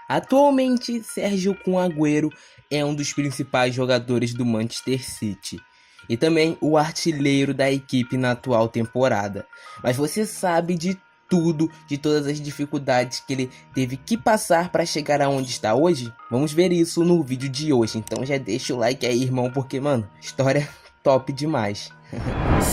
Atualmente, Sérgio Kun Agüero é um dos principais jogadores do Manchester City e também o artilheiro da equipe na atual temporada. Mas você sabe de tudo, de todas as dificuldades que ele teve que passar para chegar aonde está hoje? Vamos ver isso no vídeo de hoje, então já deixa o like aí, irmão, porque, mano, história top demais.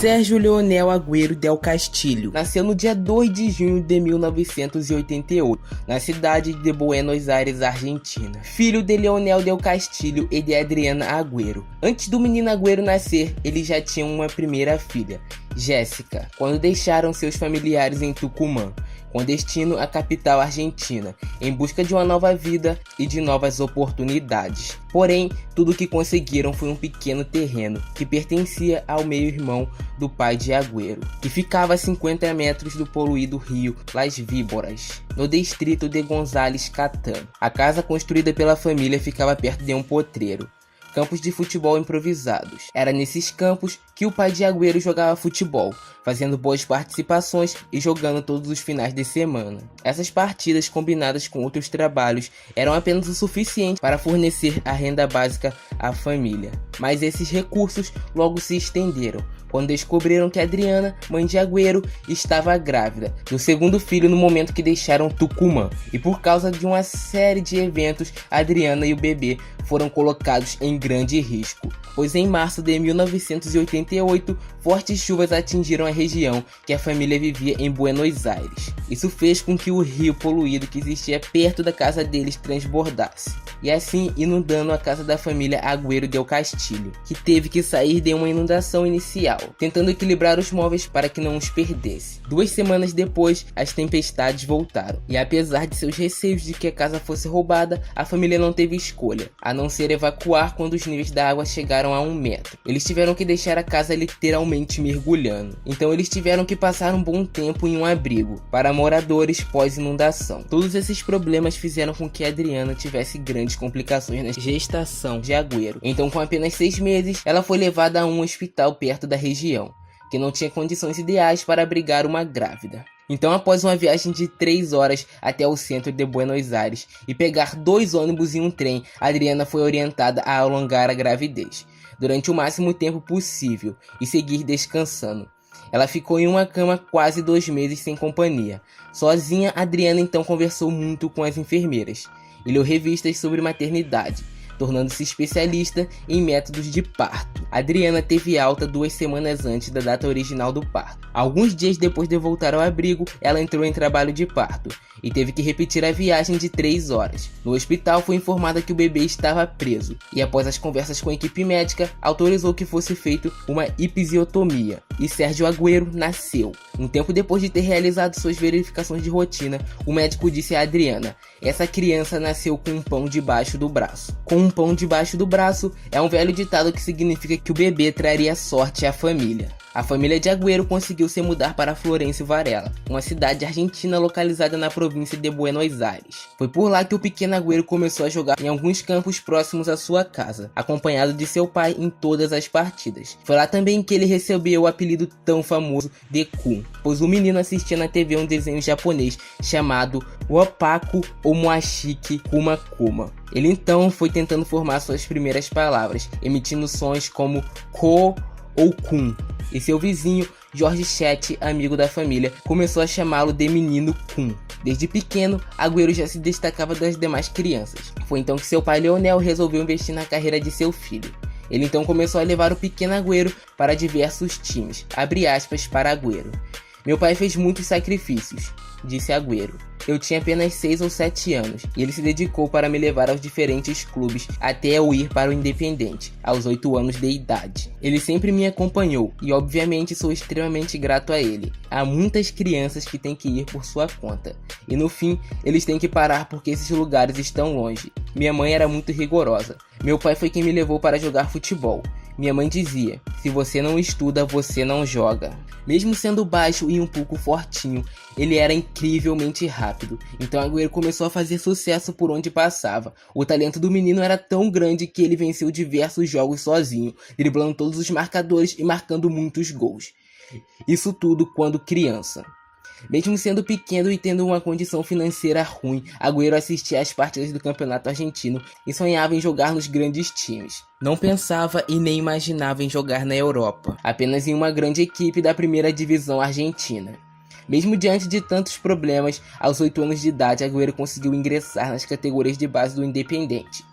Sérgio Leonel Agüero del Castillo nasceu no dia 2 de junho de 1988, na cidade de Buenos Aires, Argentina. Filho de Leonel del Castillo e de Adriana Agüero. Antes do menino Agüero nascer, ele já tinha uma primeira filha, Jéssica, quando deixaram seus familiares em Tucumã, com destino à capital argentina, em busca de uma nova vida e de novas oportunidades. Porém, tudo o que conseguiram foi um pequeno terreno que pertencia ao meio-irmão do pai de Agüero, que ficava a 50 metros do poluído rio Las Víboras, no distrito de González Catán. A casa construída pela família ficava perto de um potreiro, campos de futebol improvisados. Era nesses campos que o pai de Agüero jogava futebol, fazendo boas participações e jogando todos os finais de semana. Essas partidas, combinadas com outros trabalhos, eram apenas o suficiente para fornecer a renda básica à família. Mas esses recursos logo se estenderam, quando descobriram que Adriana, mãe de Agüero, estava grávida do segundo filho no momento que deixaram Tucumã. E por causa de uma série de eventos, Adriana e o bebê foram colocados em grande risco, pois em março de 1988, fortes chuvas atingiram a região que a família vivia em Buenos Aires. Isso fez com que o rio poluído que existia perto da casa deles transbordasse, e assim inundando a casa da família Agüero del Castillo, que teve que sair de uma inundação inicial, tentando equilibrar os móveis para que não os perdesse. 2 semanas depois, as tempestades voltaram, e apesar de seus receios de que a casa fosse roubada, a família não teve escolha, a não ser evacuar quando os níveis da água chegaram a 1 metro. Eles tiveram que deixar a casa literalmente mergulhando, então eles tiveram que passar um bom tempo em um abrigo para moradores pós-inundação. Todos esses problemas fizeram com que Adriana tivesse grandes complicações na gestação de Agüero. Então, com apenas 6 meses, ela foi levada a um hospital perto da região, que não tinha condições ideais para abrigar uma grávida. Então, após uma viagem de 3 horas até o centro de Buenos Aires e pegar 2 ônibus e um trem, Adriana foi orientada a alongar a gravidez durante o máximo tempo possível e seguir descansando. Ela ficou em uma cama quase 2 meses sem companhia. Sozinha, Adriana então conversou muito com as enfermeiras e leu revistas sobre maternidade, tornando-se especialista em métodos de parto. Adriana teve alta 2 semanas antes da data original do parto. Alguns dias depois de voltar ao abrigo, ela entrou em trabalho de parto e teve que repetir a viagem de 3 horas. No hospital, foi informada que o bebê estava preso e, após as conversas com a equipe médica, autorizou que fosse feita uma episiotomia e Sérgio Agüero nasceu. Um tempo depois de ter realizado suas verificações de rotina, o médico disse a Adriana: "Essa criança nasceu com um pão debaixo do braço." Com um pão debaixo do braço é um velho ditado que significa que o bebê traria sorte à família. A família de Agüero conseguiu se mudar para Florencio Varela, uma cidade argentina localizada na província de Buenos Aires. Foi por lá que o pequeno Agüero começou a jogar em alguns campos próximos à sua casa, acompanhado de seu pai em todas as partidas. Foi lá também que ele recebeu o apelido tão famoso de Kun, pois o menino assistia na TV um desenho japonês chamado Wapaku Omoashiki Kuma Kuma. Ele então foi tentando formar suas primeiras palavras, emitindo sons como Ko ou Kun, e seu vizinho, Jorge Chet, amigo da família, começou a chamá-lo de Menino Kun. Desde pequeno, Agüero já se destacava das demais crianças. Foi então que seu pai Leonel resolveu investir na carreira de seu filho. Ele então começou a levar o pequeno Agüero para diversos times, abre aspas para Agüero. "Meu pai fez muitos sacrifícios", disse Agüero. "Eu tinha apenas 6 ou 7 anos e ele se dedicou para me levar aos diferentes clubes até eu ir para o Independente, aos 8 anos de idade. Ele sempre me acompanhou e obviamente sou extremamente grato a ele. Há muitas crianças que têm que ir por sua conta e no fim eles têm que parar porque esses lugares estão longe. Minha mãe era muito rigorosa. Meu pai foi quem me levou para jogar futebol. Minha mãe dizia: se você não estuda, você não joga." Mesmo sendo baixo e um pouco fortinho, ele era incrivelmente rápido, então Agüero começou a fazer sucesso por onde passava. O talento do menino era tão grande que ele venceu diversos jogos sozinho, driblando todos os marcadores e marcando muitos gols. Isso tudo quando criança. Mesmo sendo pequeno e tendo uma condição financeira ruim, Agüero assistia às partidas do campeonato argentino e sonhava em jogar nos grandes times. Não pensava e nem imaginava em jogar na Europa, apenas em uma grande equipe da primeira divisão argentina. Mesmo diante de tantos problemas, aos 8 anos de idade, Agüero conseguiu ingressar nas categorias de base do Independiente.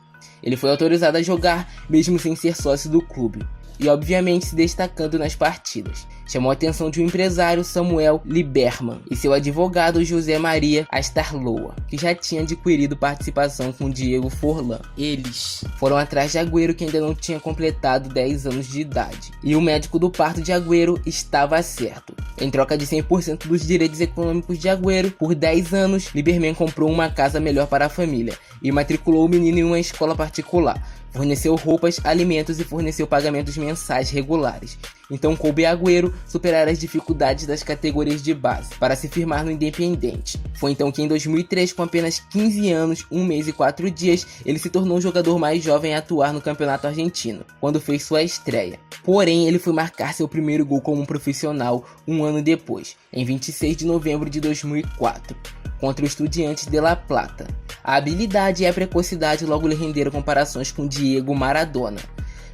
Ele foi autorizado a jogar mesmo sem ser sócio do clube, e obviamente se destacando nas partidas. Chamou a atenção de um empresário, Samuel Liberman, e seu advogado José Maria Astarloa, que já tinha adquirido participação com Diego Forlán. Eles foram atrás de Agüero, que ainda não tinha completado 10 anos de idade, e o médico do parto de Agüero estava certo. Em troca de 100% dos direitos econômicos de Agüero, por 10 anos, Liberman comprou uma casa melhor para a família e matriculou o menino em uma escola particular. Forneceu roupas, alimentos e forneceu pagamentos mensais regulares. Então coube a Agüero superar as dificuldades das categorias de base para se firmar no Independiente. Foi então que em 2003, com apenas 15 anos, 1 mês e 4 dias, ele se tornou o jogador mais jovem a atuar no campeonato argentino, quando fez sua estreia. Porém, ele foi marcar seu primeiro gol como um profissional um ano depois, em 26 de novembro de 2004, contra o Estudiantes de La Plata. A habilidade e a precocidade logo lhe renderam comparações com Diego Maradona,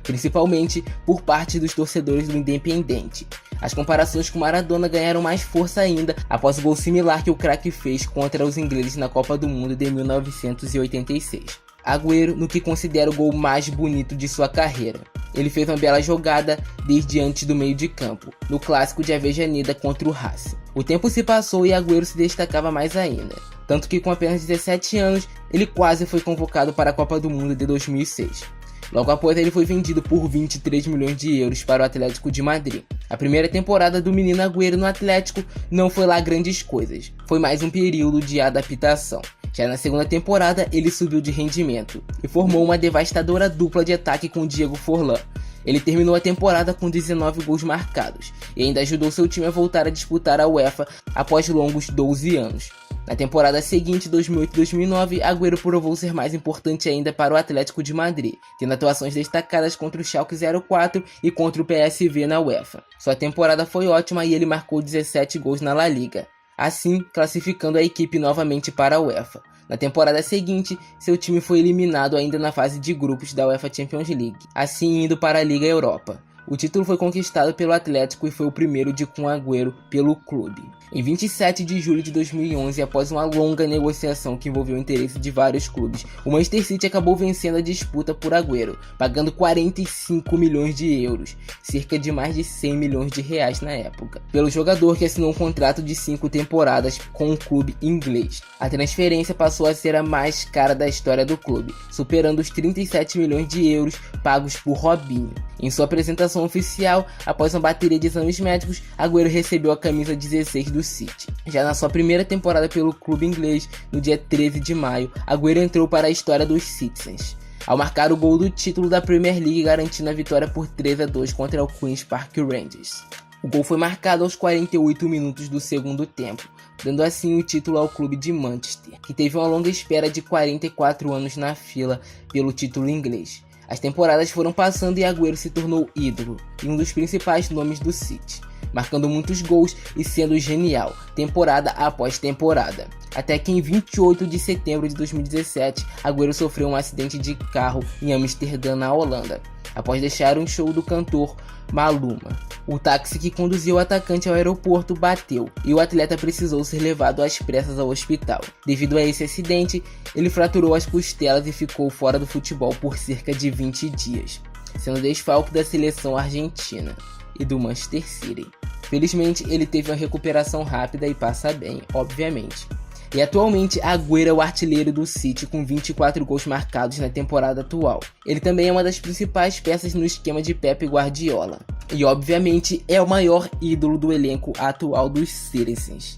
principalmente por parte dos torcedores do Independiente. As comparações com Maradona ganharam mais força ainda após o gol similar que o craque fez contra os ingleses na Copa do Mundo de 1986. Agüero, no que considera o gol mais bonito de sua carreira. Ele fez uma bela jogada desde antes do meio de campo, no clássico de Avellaneda contra o Racing. O tempo se passou e Agüero se destacava mais ainda, tanto que com apenas 17 anos, ele quase foi convocado para a Copa do Mundo de 2006. Logo após, ele foi vendido por 23 milhões de euros para o Atlético de Madrid. A primeira temporada do menino Agüero no Atlético não foi lá grandes coisas, foi mais um período de adaptação. Já na segunda temporada, ele subiu de rendimento e formou uma devastadora dupla de ataque com Diego Forlán. Ele terminou a temporada com 19 gols marcados e ainda ajudou seu time a voltar a disputar a UEFA após longos 12 anos. Na temporada seguinte, 2008-2009, Agüero provou ser mais importante ainda para o Atlético de Madrid, tendo atuações destacadas contra o Schalke 04 e contra o PSV na UEFA. Sua temporada foi ótima e ele marcou 17 gols na La Liga, assim classificando a equipe novamente para a UEFA. Na temporada seguinte, seu time foi eliminado ainda na fase de grupos da UEFA Champions League, assim indo para a Liga Europa. O título foi conquistado pelo Atlético e foi o primeiro de Kun Agüero pelo clube. Em 27 de julho de 2011, após uma longa negociação que envolveu o interesse de vários clubes, o Manchester City acabou vencendo a disputa por Agüero, pagando 45 milhões de euros, cerca de mais de 100 milhões de reais na época, pelo jogador, que assinou um contrato de 5 temporadas com o clube inglês. A transferência passou a ser a mais cara da história do clube, superando os 37 milhões de euros pagos por Robinho. Em sua apresentação oficial, após uma bateria de exames médicos, Agüero recebeu a camisa 16 do City. Já na sua primeira temporada pelo clube inglês, no dia 13 de maio, Agüero entrou para a história dos Citizens, ao marcar o gol do título da Premier League, garantindo a vitória por 3-2 contra o Queen's Park Rangers. O gol foi marcado aos 48 minutos do segundo tempo, dando assim o título ao clube de Manchester, que teve uma longa espera de 44 anos na fila pelo título inglês. As temporadas foram passando e Agüero se tornou ídolo e um dos principais nomes do City, marcando muitos gols e sendo genial, temporada após temporada. Até que em 28 de setembro de 2017, Agüero sofreu um acidente de carro em Amsterdã, na Holanda, após deixar um show do cantor Maluma. O táxi que conduziu o atacante ao aeroporto bateu e o atleta precisou ser levado às pressas ao hospital. Devido a esse acidente, ele fraturou as costelas e ficou fora do futebol por cerca de 20 dias, sendo desfalque da seleção argentina e do Manchester City. Felizmente, ele teve uma recuperação rápida e passa bem, obviamente. E atualmente, Agüero é o artilheiro do City com 24 gols marcados na temporada atual. Ele também é uma das principais peças no esquema de Pep Guardiola. E obviamente é o maior ídolo do elenco atual dos Citizens.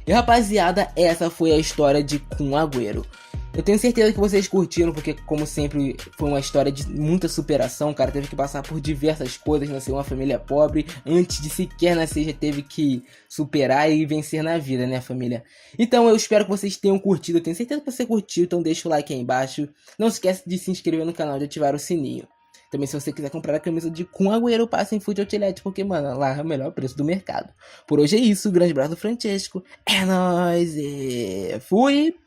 E rapaziada, essa foi a história de Kun Agüero. Eu tenho certeza que vocês curtiram, porque como sempre foi uma história de muita superação. O cara teve que passar por diversas coisas, nasceu uma família pobre, antes de sequer nascer já teve que superar e vencer na vida, né, família? Então eu espero que vocês tenham curtido, eu tenho certeza que você curtiu, então deixa o like aí embaixo. Não esquece de se inscrever no canal e de ativar o sininho. Também se você quiser comprar a camisa de Kun Agüero, passa em Food Outlet, porque, mano, lá é o melhor preço do mercado. Por hoje é isso, grande abraço do Francesco. É nóis e fui!